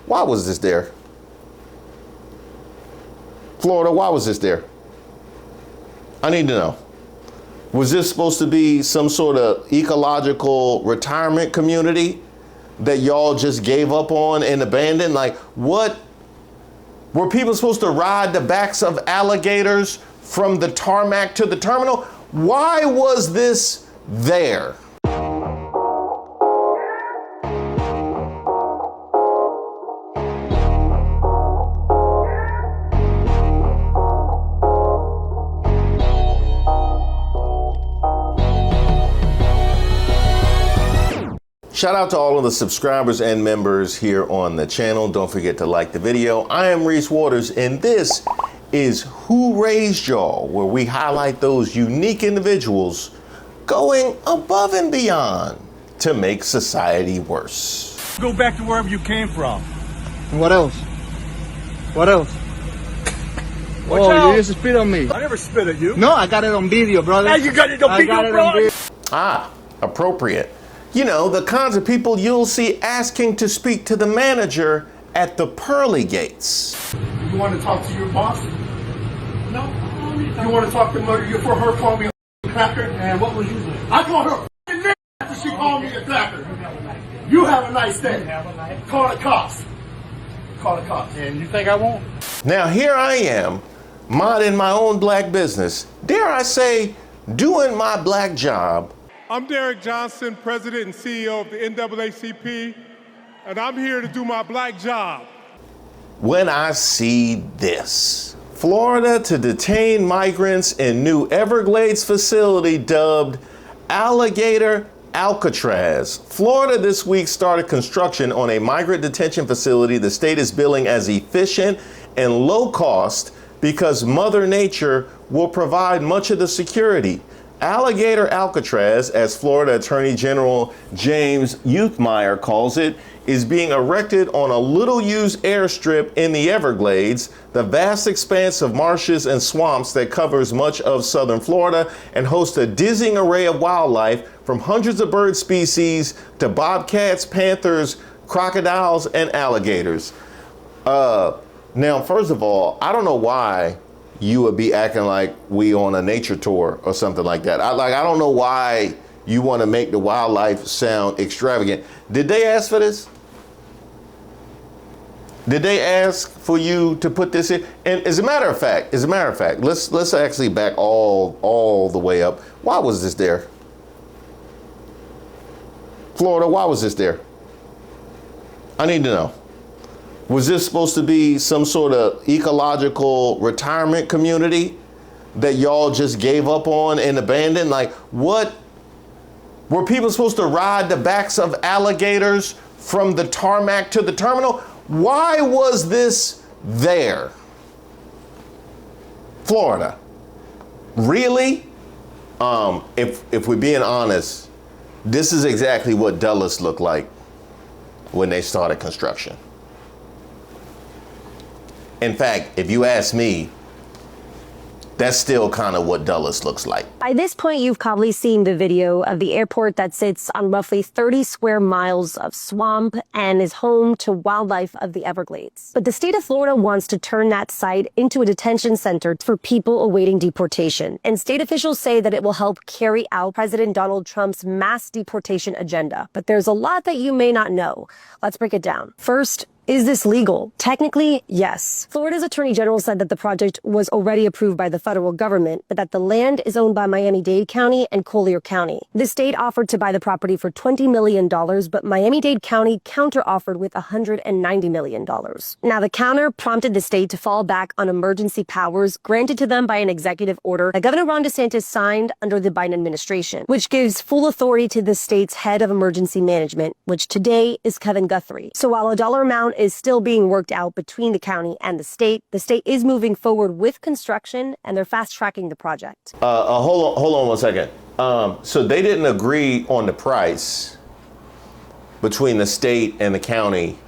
Why was this there? Florida, why was this there? I need to know. Was this supposed to be some sort of ecological retirement community that y'all just gave up on and abandoned? Like, what? Were people supposed to ride the backs of alligators from the tarmac to the terminal? Why was this there? Shout out to all of the subscribers and members here on the channel. Don't forget to like the video. I am Reese Waters, and this is Who Raised Y'all, where we highlight those unique individuals going above and beyond to make society worse. Go back to wherever you came from. What else? What else? Watch out. You just spit on me. I never spit at you. No, I got it on video, brother. Now you got it on video, bro. Ah, appropriate. You know, the kinds of people you'll see asking to speak to the manager at the pearly gates. You want to talk to your boss? No. You want to talk to her for her calling me a cracker? And what was you doing? I called her a after she called me a cracker. You have a nice day. Call the cops. Call the cops. And you think I won't? Now here I am, minding my own black business. Dare I say, doing my black job. I'm Derek Johnson, President and CEO of the NAACP, and I'm here to do my black job. When I see this, Florida to detain migrants in new Everglades facility dubbed Alligator Alcatraz. Florida this week started construction on a migrant detention facility the state is billing as efficient and low cost because Mother Nature will provide much of the security. Alligator Alcatraz, as Florida Attorney General James Uthmeier calls it, is being erected on a little-used airstrip in the Everglades, the vast expanse of marshes and swamps that covers much of southern Florida and hosts a dizzying array of wildlife from hundreds of bird species to bobcats, panthers, crocodiles, and alligators. Now, first of all, I don't know why you would be acting like we on a nature tour or something like that. I don't know why you want to make the wildlife sound extravagant. Did they ask for this? Did they ask for you to put this in? And as a matter of fact, let's actually back all the way up. Why was this there? Florida, why was this there? I need to know. Was this supposed to be some sort of ecological retirement community that y'all just gave up on and abandoned? Like, what? Were people supposed to ride the backs of alligators from the tarmac to the terminal? Why was this there? Florida, really? If we're being honest, this is exactly what Dulles looked like when they started construction. In fact, if you ask me, that's still kind of what Dulles looks like. By this point, you've probably seen the video of the airport that sits on roughly 30 square miles of swamp and is home to wildlife of the Everglades. But the state of Florida wants to turn that site into a detention center for people awaiting deportation. And state officials say that it will help carry out President Donald Trump's mass deportation agenda. But there's a lot that you may not know. Let's break it down. First, is this legal? Technically, yes. Florida's Attorney General said that the project was already approved by the federal government, but that the land is owned by Miami-Dade County and Collier County. The state offered to buy the property for $20 million, but Miami-Dade County counter-offered with $190 million. Now, the counter prompted the state to fall back on emergency powers granted to them by an executive order that Governor Ron DeSantis signed under the Biden administration, which gives full authority to the state's head of emergency management, which today is Kevin Guthrie. So while a dollar amount is still being worked out between the county and the state is moving forward with construction, and they're fast-tracking the project. Hold on 1 second. So they didn't agree on the price between the state and the county,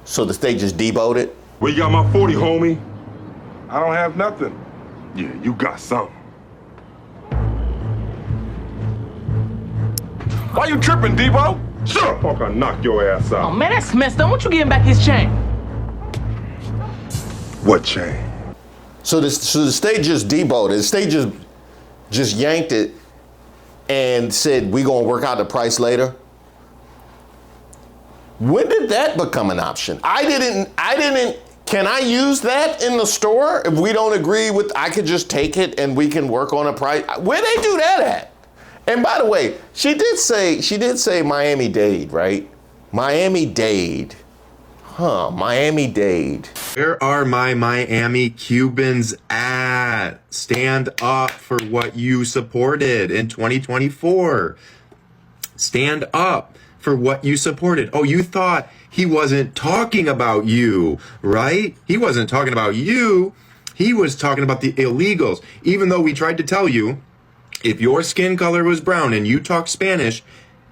so the state just deboed it? Well, you got my 40, homie. I don't have nothing. Yeah, you got something. Why you tripping, Debo? Shut up, punk, I'll knock your ass out. Oh, man, that's messed up. Why don't you give him back his chain? What change? So the state just debolted. The state just yanked it and said, we're going to work out the price later. When did that become an option? I didn't, can I use that in the store? If we don't agree with, I could just take it and we can work on a price. Where they do that at? And by the way, she did say Miami-Dade, right? Miami-Dade. Huh, Miami-Dade. Where are my Miami Cubans at? Stand up for what you supported in 2024. Stand up for what you supported. Oh, you thought he wasn't talking about you, right? He wasn't talking about you. He was talking about the illegals. Even though we tried to tell you, if your skin color was brown and you talk Spanish,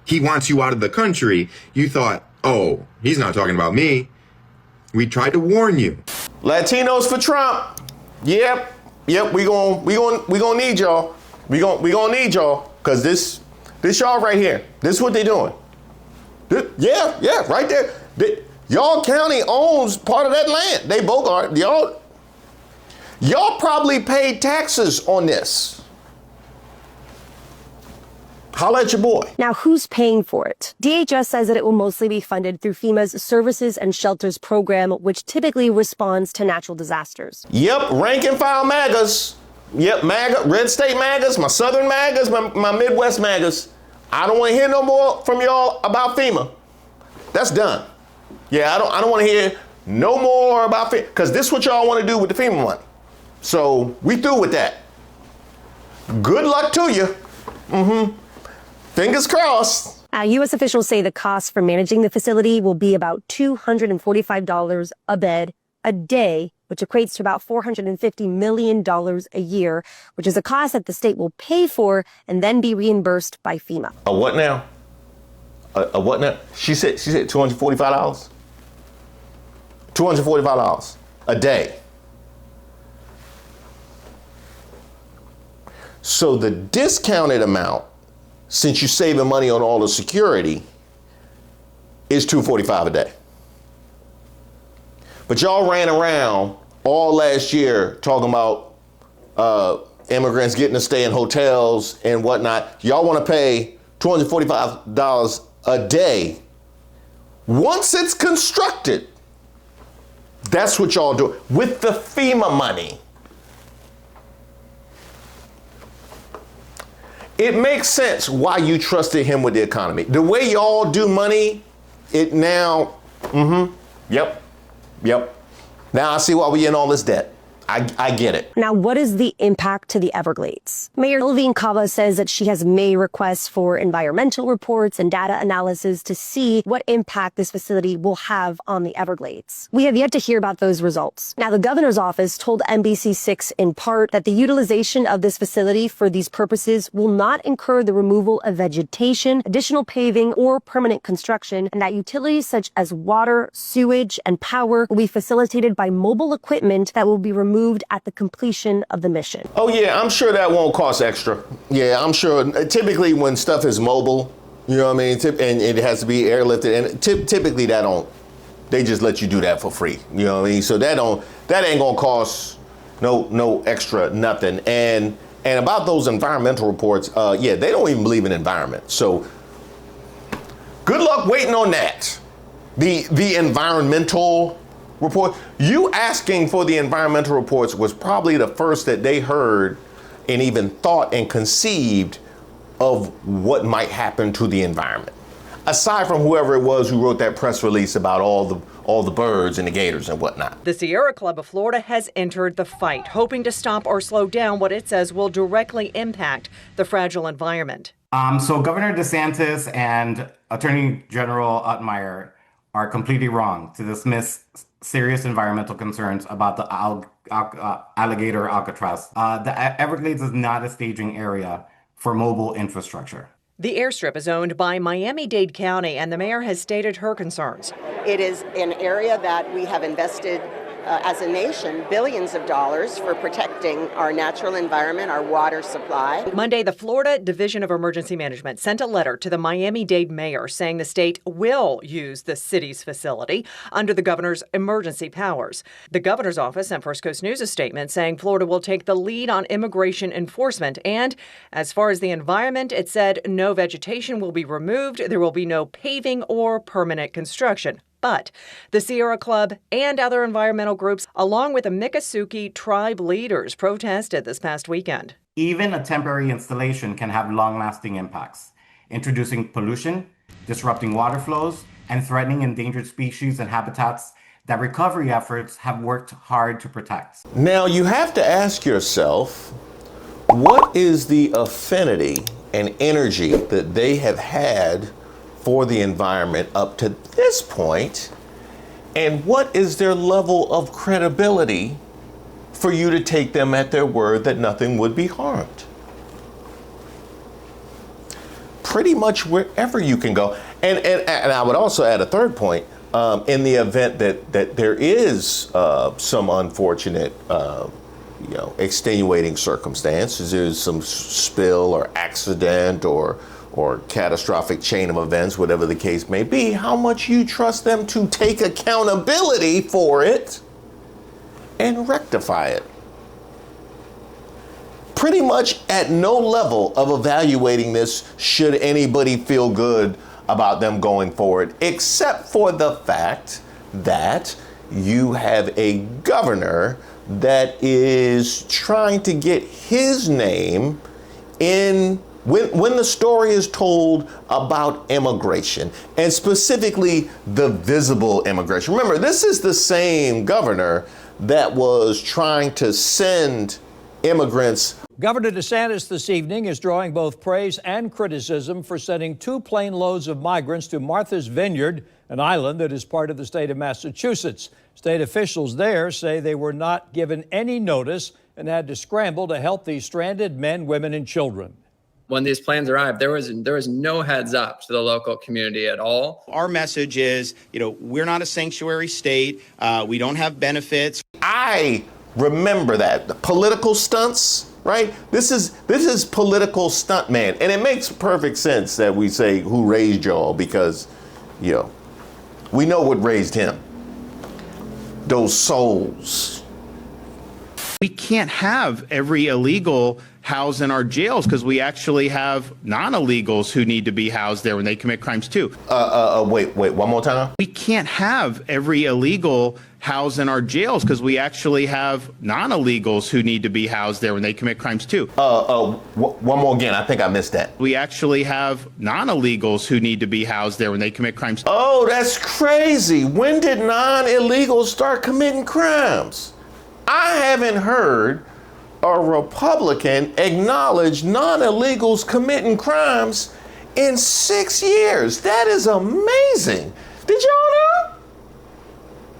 he wants you out of the country. You thought, oh, he's not talking about me. We tried to warn you. Latinos for Trump. Yep, we gonna need y'all. We gonna need y'all, cause this y'all right here. This is what they doing. Yeah, right there. Y'all county owns part of that land. They both are. Y'all probably paid taxes on this. Holla at your boy. Now, who's paying for it? DHS says that it will mostly be funded through FEMA's Services and Shelters program, which typically responds to natural disasters. Yep, rank and file MAGAs. Yep, MAGA, red state MAGAs, my southern MAGAs, my Midwest MAGAs. I don't want to hear no more from y'all about FEMA. That's done. Yeah, I don't want to hear no more about FEMA, because this is what y'all want to do with the FEMA money. So we through with that. Good luck to you. Fingers crossed. U.S. officials say the cost for managing the facility will be about $245 a bed a day, which equates to about $450 million a year, which is a cost that the state will pay for and then be reimbursed by FEMA. A what now? A what now? She said $245? $245 a day. So the discounted amount, since you're saving money on all the security, is $245 a day. But y'all ran around all last year talking about immigrants getting to stay in hotels and whatnot. Y'all want to pay $245 a day once it's constructed. That's what y'all do with the FEMA money. It makes sense why you trusted him with the economy. The way y'all do money, it now, yep. Now I see why we in all this debt. I get it. Now, what is the impact to the Everglades? Mayor Levine Cava says that she has made requests for environmental reports and data analysis to see what impact this facility will have on the Everglades. We have yet to hear about those results. Now, the governor's office told NBC6 in part that the utilization of this facility for these purposes will not incur the removal of vegetation, additional paving, or permanent construction, and that utilities such as water, sewage, and power will be facilitated by mobile equipment that will be removed at the completion of the mission. Oh yeah, I'm sure that won't cost extra. Yeah, I'm sure. Typically when stuff is mobile, you know what I mean, and it has to be airlifted, and typically they just let you do that for free. You know what I mean? So that ain't gonna cost no extra nothing. And about those environmental reports, yeah, they don't even believe in environment. So good luck waiting on that. The environmental report. You asking for the environmental reports was probably the first that they heard and even thought and conceived of what might happen to the environment. Aside from whoever it was who wrote that press release about all the birds and the gators and whatnot. The Sierra Club of Florida has entered the fight, hoping to stop or slow down what it says will directly impact the fragile environment. So Governor DeSantis and Attorney General Uthmeier are completely wrong to dismiss serious environmental concerns about the Alligator Alcatraz. The Everglades is not a staging area for mobile infrastructure. The airstrip is owned by Miami-Dade County, and the mayor has stated her concerns. It is an area that we have invested as a nation, billions of dollars for protecting our natural environment, our water supply. Monday, the Florida Division of Emergency Management sent a letter to the Miami-Dade mayor saying the state will use the city's facility under the governor's emergency powers. The governor's office sent First Coast News a statement saying Florida will take the lead on immigration enforcement. And as far as the environment, it said no vegetation will be removed. There will be no paving or permanent construction. But the Sierra Club and other environmental groups, along with the Miccosukee tribe leaders, protested this past weekend. Even a temporary installation can have long-lasting impacts, introducing pollution, disrupting water flows, and threatening endangered species and habitats that recovery efforts have worked hard to protect. Now you have to ask yourself, what is the affinity and energy that they have had for the environment up to this point, and what is their level of credibility for you to take them at their word that nothing would be harmed? Pretty much wherever you can go. And I would also add a third point, in the event that there is some unfortunate extenuating circumstances, there's some spill or accident or catastrophic chain of events, whatever the case may be, how much you trust them to take accountability for it and rectify it. Pretty much at no level of evaluating this should anybody feel good about them going forward, except for the fact that you have a governor that is trying to get his name in when the story is told about immigration, and specifically the visible immigration. Remember, this is the same governor that was trying to send immigrants. Governor DeSantis this evening is drawing both praise and criticism for sending 2 plane loads of migrants to Martha's Vineyard, an island that is part of the state of Massachusetts. State officials there say they were not given any notice and had to scramble to help these stranded men, women, and children. When these planes arrived, there was no heads up to the local community at all. Our message is, we're not a sanctuary state. We don't have benefits. I remember that. The political stunts, right? This is political stunt man. And it makes perfect sense that we say who raised y'all, because, we know what raised him. Those souls. We can't have every illegal housed in our jails, because we actually have non-illegals who need to be housed there when they commit crimes too. Wait, one more time. We can't have every illegal housed in our jails, because we actually have non-illegals who need to be housed there when they commit crimes too. One more again. I think I missed that. We actually have non-illegals who need to be housed there when they commit crimes. Oh, that's crazy. When did non-illegals start committing crimes? I haven't heard a Republican acknowledge non-illegals committing crimes in 6 years. That is amazing. Did y'all know?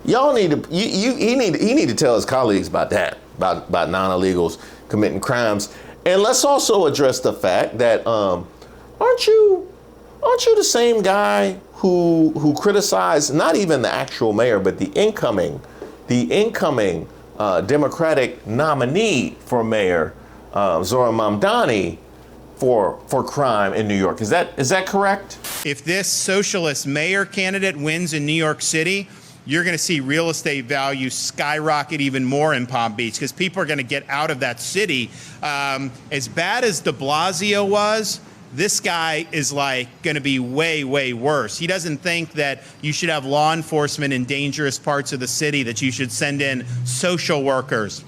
Y'all need to, he need to tell his colleagues about that, about non-illegals committing crimes. And let's also address the fact that aren't you the same guy who criticized not even the actual mayor, but the incoming Democratic nominee for mayor, Zohran Mamdani, for crime in New York. Is that correct? If this socialist mayor candidate wins in New York City, you're going to see real estate values skyrocket even more in Palm Beach, because people are going to get out of that city. As bad as de Blasio was, this guy is going to be way, way worse. He doesn't think that you should have law enforcement in dangerous parts of the city, that you should send in social workers.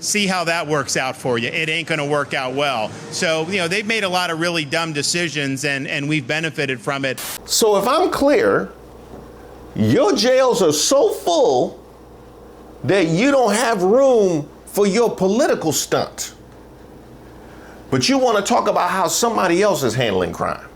See how that works out for you. It ain't going to work out well. So, they've made a lot of really dumb decisions, and we've benefited from it. So if I'm clear, your jails are so full that you don't have room for your political stunt. But you want to talk about how somebody else is handling crime.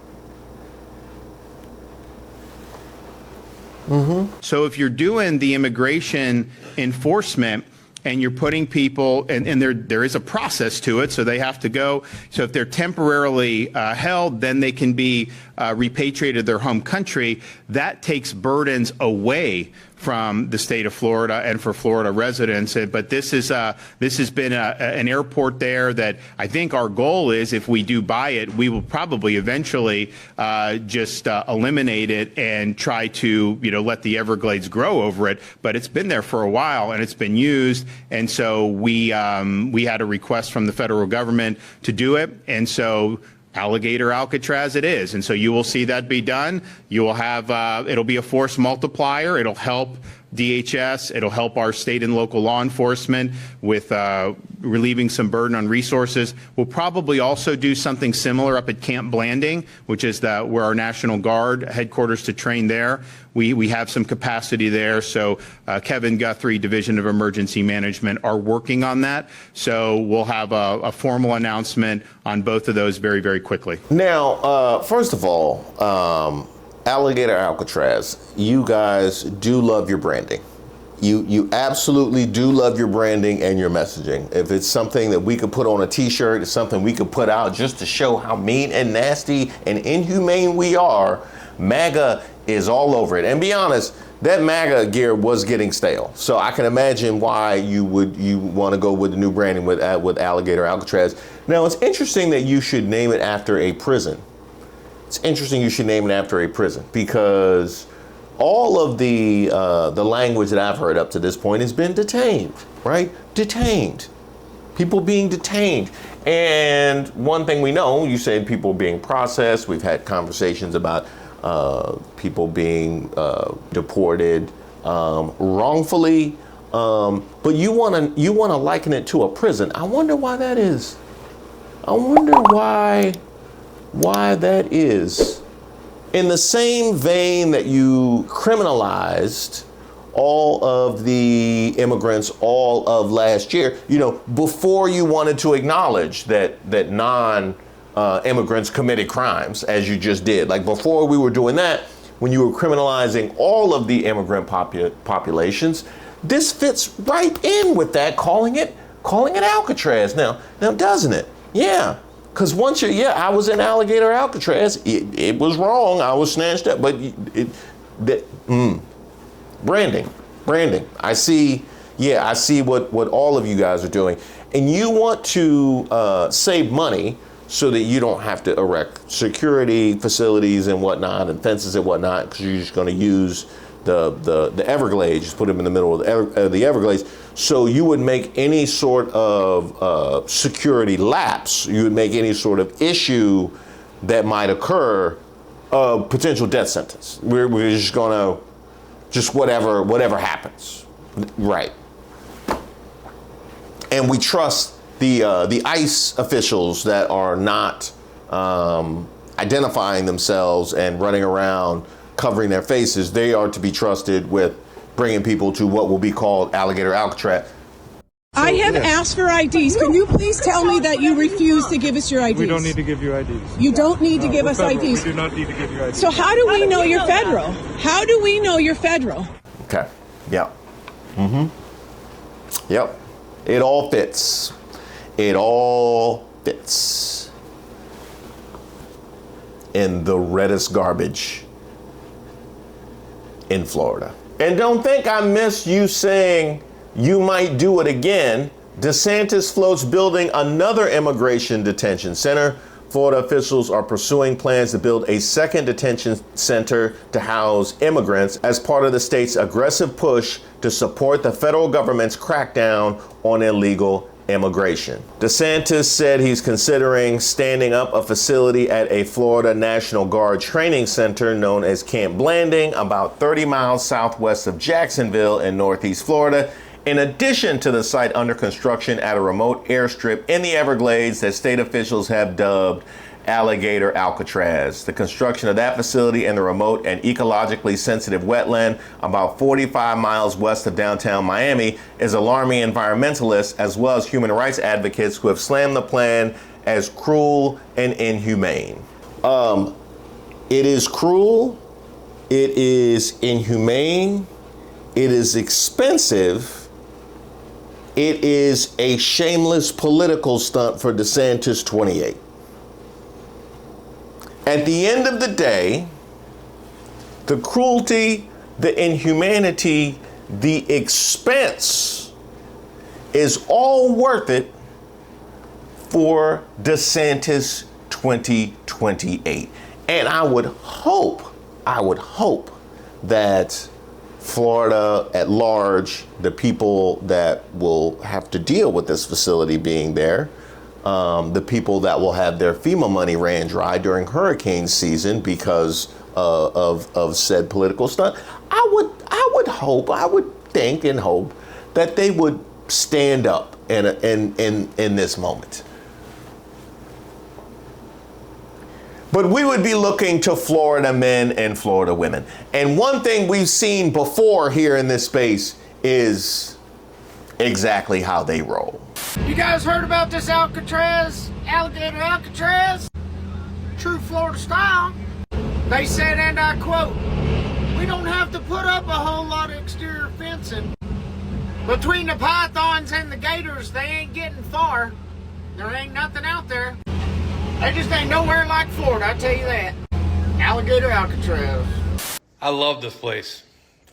So if you're doing the immigration enforcement and you're putting people, and there is a process to it, so they have to go. So if they're temporarily held, then they can be repatriated to their home country. That takes burdens away from the state of Florida and for Florida residents. But this has been an airport there that I think our goal is, if we do buy it, we will probably eventually just eliminate it and try to, let the Everglades grow over it. But it's been there for a while and it's been used, and so we had a request from the federal government to do it, and so Alligator Alcatraz it is. And so you will see that be done. You will have, it'll be a force multiplier. It'll help DHS. It'll help our state and local law enforcement with relieving some burden on resources. We'll probably also do something similar up at Camp Blanding, which is where our National Guard headquarters to train there. We have some capacity there. So Kevin Guthrie, Division of Emergency Management, are working on that. So we'll have a formal announcement on both of those very, very quickly. Now, first of all, Alligator Alcatraz, you guys do love your branding. You absolutely do love your branding and your messaging. If it's something that we could put on a t-shirt, it's something we could put out just to show how mean and nasty and inhumane we are, MAGA is all over it. And be honest, that MAGA gear was getting stale. So I can imagine why you want to go with the new branding with Alligator Alcatraz. Now, it's interesting that you should name it after a prison. It's interesting you should name it after a prison, because all of the language that I've heard up to this point has been detained, right? Detained. People being detained. And one thing we know, you said people being processed. We've had conversations about people being deported wrongfully. But you want to liken it to a prison. I wonder why that is. I wonder why that is. In the same vein that you criminalized all of the immigrants all of last year, before you wanted to acknowledge that non-immigrants committed crimes, as you just did. Like, before we were doing that, when you were criminalizing all of the immigrant populations, this fits right in with that, calling it Alcatraz. Now, doesn't it? Yeah. Because once I was in Alligator Alcatraz. It was wrong. I was snatched up. But branding. I see what all of you guys are doing. And you want to save money so that you don't have to erect security facilities and whatnot and fences and whatnot, because you're just going to use the Everglades, just put them in the middle of the Everglades. So you would make any sort of security lapse, you would make any sort of issue that might occur a potential death sentence. We're just gonna, whatever happens, right? And we trust the ICE officials that are not identifying themselves and running around covering their faces. They are to be trusted with bringing people to what will be called Alligator Alcatraz. I have asked for IDs. Can you please tell me that you refuse to give us your IDs? We don't need to give you IDs. You don't need to give us IDs. We do not need to give you IDs. So how do we know you're federal? How do we know you're federal? Okay. Yep. Yep. It all fits. It all fits in the reddest garbage in Florida. And don't think I missed you saying you might do it again. DeSantis floats building another immigration detention center. Florida officials are pursuing plans to build a second detention center to house immigrants as part of the state's aggressive push to support the federal government's crackdown on illegal immigration. DeSantis said he's considering standing up a facility at a Florida National Guard training center known as Camp Blanding, about 30 miles southwest of Jacksonville in Northeast Florida, in addition to the site under construction at a remote airstrip in the Everglades that state officials have dubbed Alligator Alcatraz. The construction of that facility in the remote and ecologically sensitive wetland about 45 miles west of downtown Miami is alarming environmentalists as well as human rights advocates who have slammed the plan as cruel and inhumane. It is cruel, it is inhumane, it is expensive, it is a shameless political stunt for DeSantis 28. At the end of the day, the cruelty, the inhumanity, the expense is all worth it for DeSantis 2028. And I would hope that Florida at large, the people that will have to deal with this facility being there, the people that will have their FEMA money ran dry during hurricane season because of said political stunt, I would think and hope that they would stand up in this moment. But we would be looking to Florida men and Florida women. And one thing we've seen before here in this space is exactly how they roll. You guys heard about this Alcatraz, Alligator Alcatraz? True Florida style. They said, and I quote, "We don't have to put up a whole lot of exterior fencing. Between the pythons and the gators, they ain't getting far. There ain't nothing out there. They just ain't nowhere like Florida, I tell you that. Alligator Alcatraz." I love this place.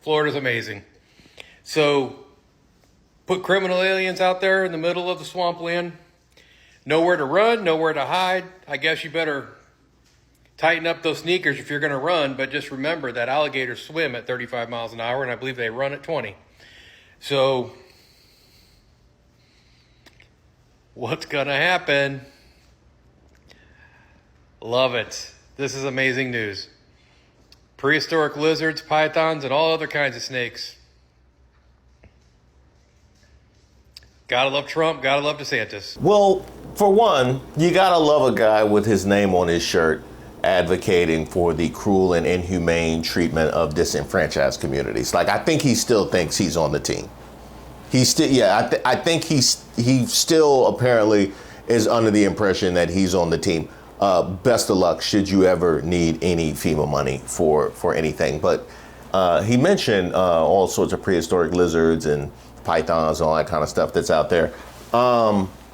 Florida's amazing. So, put criminal aliens out there in the middle of the swampland. Nowhere to run, nowhere to hide. I guess you better tighten up those sneakers if you're going to run, but just remember that alligators swim at 35 miles an hour, and I believe they run at 20. So, what's going to happen? Love it. This is amazing news. Prehistoric lizards, pythons, and all other kinds of snakes. Gotta love Trump, gotta love DeSantis. Well, for one, you gotta love a guy with his name on his shirt advocating for the cruel and inhumane treatment of disenfranchised communities. Like, I think he still thinks he's on the team. He's still, yeah, I think he still apparently is under the impression that he's on the team. Best of luck should you ever need any FEMA money for anything. But he mentioned all sorts of prehistoric lizards and pythons and all that kind of stuff that's out there.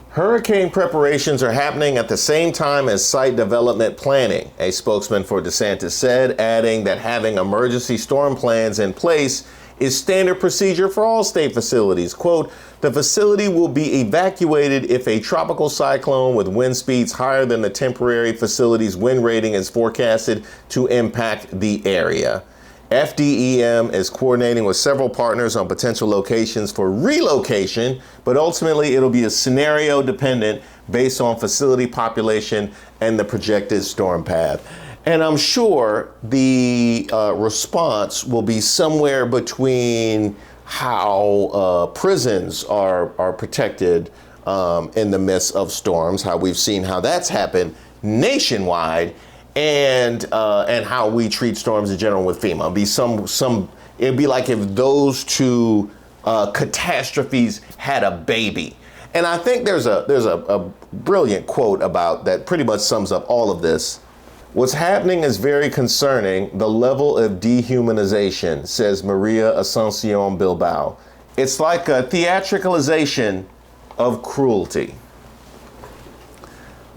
Hurricane preparations are happening at the same time as site development planning, a spokesman for DeSantis said, adding that having emergency storm plans in place is standard procedure for all state facilities. Quote, "The facility will be evacuated if a tropical cyclone with wind speeds higher than the temporary facility's wind rating is forecasted to impact the area. FDEM is coordinating with several partners on potential locations for relocation, but ultimately it'll be a scenario dependent based on facility population and the projected storm path." And I'm sure the response will be somewhere between how prisons are protected in the midst of storms, how we've seen how that's happened nationwide, and how we treat storms in general with FEMA. It'd be like if those two catastrophes had a baby. And I think there's a brilliant quote about that pretty much sums up all of this. "What's happening is very concerning, the level of dehumanization," says Maria Asuncion Bilbao. "It's like a theatricalization of cruelty."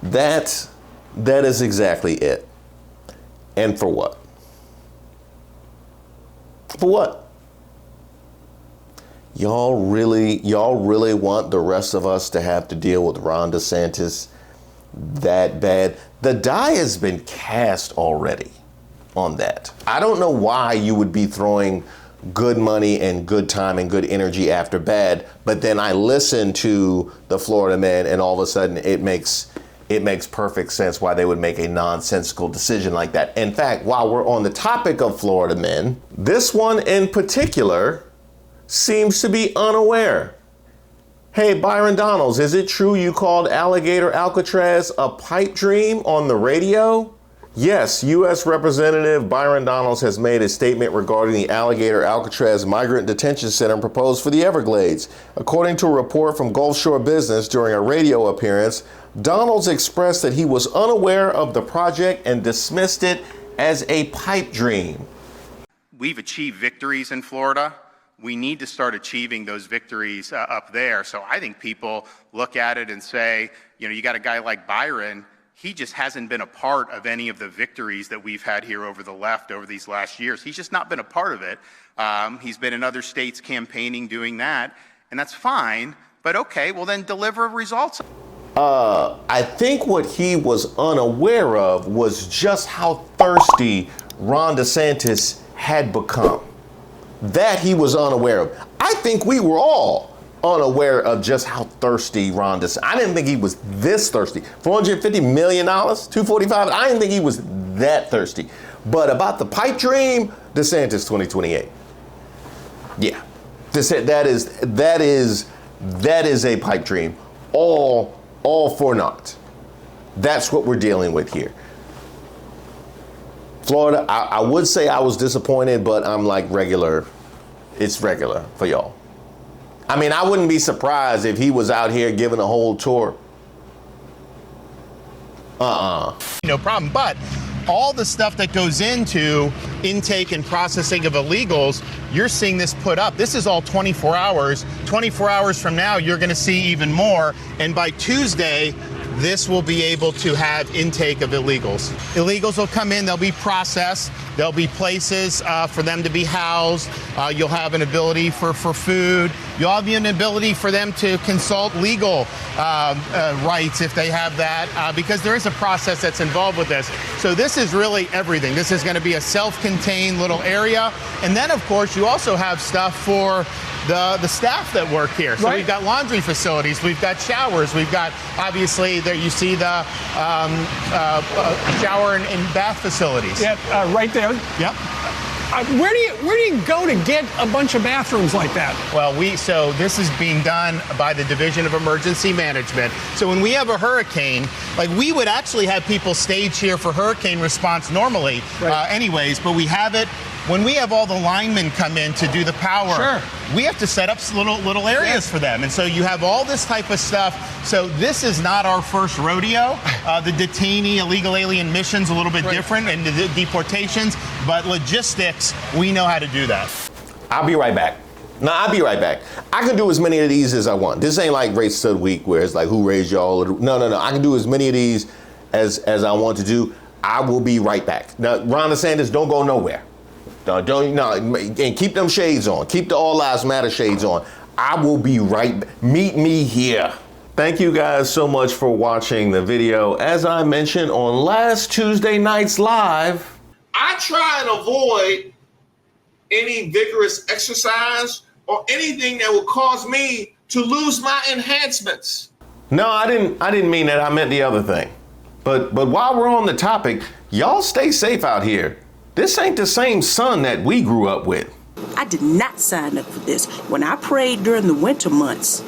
That is exactly it. And for what? For what? Y'all really want the rest of us to have to deal with Ron DeSantis that bad? The die has been cast already on that. I don't know why you would be throwing good money and good time and good energy after bad, but then I listen to the Florida man and all of a sudden it makes perfect sense why they would make a nonsensical decision like that. In fact, while we're on the topic of Florida men, this one in particular seems to be unaware. "Hey, Byron Donalds, is it true you called Alligator Alcatraz a pipe dream on the radio?" Yes, U.S. Representative Byron Donalds has made a statement regarding the Alligator Alcatraz Migrant Detention Center proposed for the Everglades. According to a report from Gulf Shore Business during a radio appearance, Donalds expressed that he was unaware of the project and dismissed it as a pipe dream. We've achieved victories in Florida. We need to start achieving those victories up there. So I think people look at it and say, you know, you got a guy like Byron, he just hasn't been a part of any of the victories that we've had here over the left over these last years. He's just not been a part of it. He's been in other states campaigning, doing that, and that's fine, but okay, well then deliver results. I think what he was unaware of was just how thirsty Ron DeSantis had become. That he was unaware of. I think we were all unaware of just how thirsty Ron DeSantis. I didn't think he was this thirsty. $450 million, $245. I didn't think he was that thirsty. But about the pipe dream, DeSantis 2028. Yeah, that is a pipe dream. All for naught. That's what we're dealing with here. Florida, I would say I was disappointed, but I'm like regular. It's regular for y'all. I mean, I wouldn't be surprised if he was out here giving a whole tour. No problem, but all the stuff that goes into intake and processing of illegals, you're seeing this put up. This is all 24 hours. 24 hours from now, you're going to see even more. And by Tuesday, this will be able to have intake of illegals. Illegals will come in, they'll be processed. There'll be places for them to be housed. You'll have an ability for food. You'll have an ability for them to consult legal rights if they have that, because there is a process that's involved with this. So this is really everything. This is going to be a self-contained little area. And then, of course, you also have stuff for the staff that work here. So we've got laundry facilities, we've got showers, we've got, obviously, there you see the shower and bath facilities. Yeah, right there. Yep. Where do you go to get a bunch of bathrooms like that? Well, so this is being done by the Division of Emergency Management. So when we have a hurricane, like we would actually have people stage here for hurricane response normally, anyways, but we have it. When we have all the linemen come in to do the power, we have to set up little areas for them. And so you have all this type of stuff. So this is not our first rodeo. The detainee illegal alien mission's a little bit different, and the deportations, but logistics, we know how to do that. I'll be right back. No, I'll be right back. I can do as many of these as I want. This ain't like Race Stud Week where it's like, who raised y'all? No. I can do as many of these as I want to do. I will be right back. Now, Ron DeSantis, don't go nowhere. And keep them shades on. Keep the All Lives Matter shades on. I will be right back. Meet me here. Thank you guys so much for watching the video. As I mentioned on last Tuesday night's live, I try and avoid any vigorous exercise or anything that will cause me to lose my enhancements. No, I didn't mean that. I meant the other thing. But while we're on the topic, y'all stay safe out here. This ain't the same sun that we grew up with. I did not sign up for this. When I prayed during the winter months,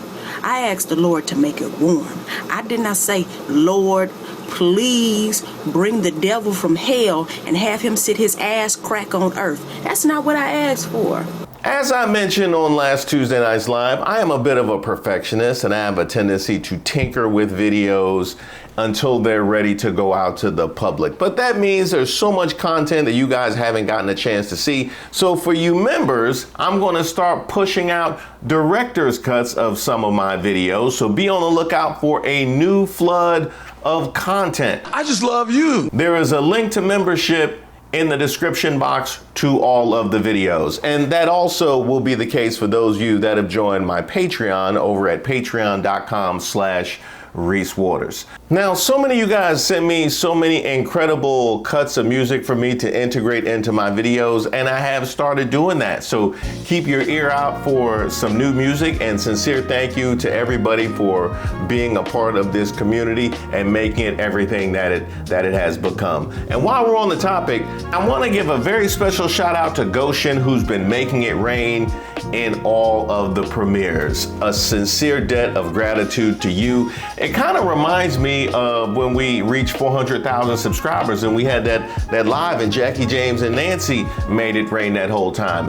I asked the Lord to make it warm. I did not say, Lord, please bring the devil from hell and have him sit his ass crack on earth. That's not what I asked for. As I mentioned on last Tuesday night's live, I am a bit of a perfectionist and I have a tendency to tinker with videos until they're ready to go out to the public. But that means there's so much content that you guys haven't gotten a chance to see. So for you members, I'm going to start pushing out director's cuts of some of my videos. So be on the lookout for a new flood of content. I just love you. There is a link to membership in the description box to all of the videos. And that also will be the case for those of you that have joined my Patreon over at patreon.com/Reese Waters. Now, so many of you guys sent me so many incredible cuts of music for me to integrate into my videos, and I have started doing that. So keep your ear out for some new music, and sincere thank you to everybody for being a part of this community and making it everything that it has become. And while we're on the topic, I want to give a very special shout out to Goshen, who's been making it rain in all of the premieres. A sincere debt of gratitude to you. It kind of reminds me of when we reached 400,000 subscribers and we had that live and Jackie James and Nancy made it rain that whole time.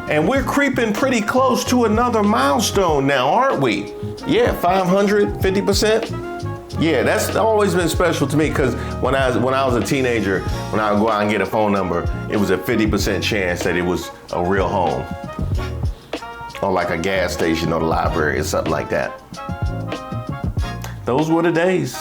And we're creeping pretty close to another milestone now, aren't we? Yeah, 500, 50%. Yeah, that's always been special to me because when I was a teenager, when I would go out and get a phone number, it was a 50% chance that it was a real home. Or like a gas station or the library or something like that. Those were the days.